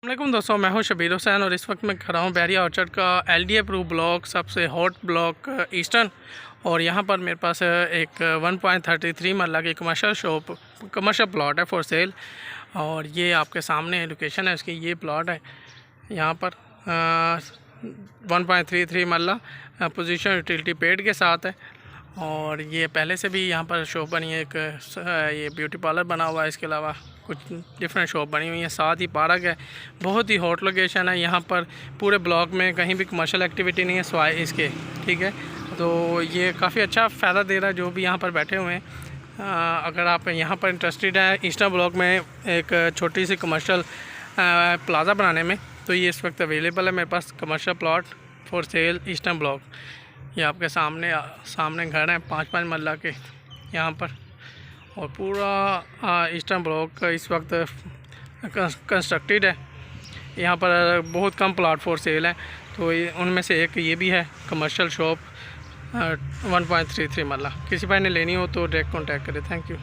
वालेकुम दोस्तों, मैं हूं शबीर हुसैन और इस वक्त मैं खड़ा हूं बैरिया ऑर्चर्ड का LD अप्रूव ब्लॉक, सबसे हॉट ब्लॉक ईस्टर्न। और यहां पर मेरे पास एक 1.33 मरला की कमर्शियल प्लॉट है फॉर सेल। और ये आपके सामने लोकेशन है इसकी, ये प्लॉट है यहां पर 1.33 मरला पोजीशन यूटिलिटी पेड के साथ है। और ये पहले से भी यहाँ पर शॉप बनी है, एक ये ब्यूटी पार्लर बना हुआ है, इसके अलावा कुछ डिफरेंट शॉप बनी हुई है, साथ ही पार्क है। बहुत ही हॉट लोकेशन है यहाँ पर, पूरे ब्लॉक में कहीं भी कमर्शियल एक्टिविटी नहीं है सिवाय इसके, ठीक है। तो ये काफ़ी अच्छा फ़ायदा दे रहा है जो भी यहाँ पर बैठे हुए हैं। अगर आप यहाँ पर इंटरेस्टेड हैं ईस्टर्न ब्लॉक में एक छोटी सी कमर्शियल प्लाज़ा बनाने में, तो ये इस वक्त अवेलेबल है मेरे पास commercial plot for sale eastern block. ये आपके सामने घर हैं 5-5 मरला के यहाँ पर। और पूरा ईस्टर्न ब्लॉक इस वक्त कंस्ट्रक्टेड है। यहाँ पर बहुत कम प्लॉट फॉर सेल है, तो उनमें से एक ये भी है कमर्शियल शॉप 1.33 मरला। किसी भाई ने लेनी हो तो डायरेक्ट कॉन्टैक्ट करें। Thank you.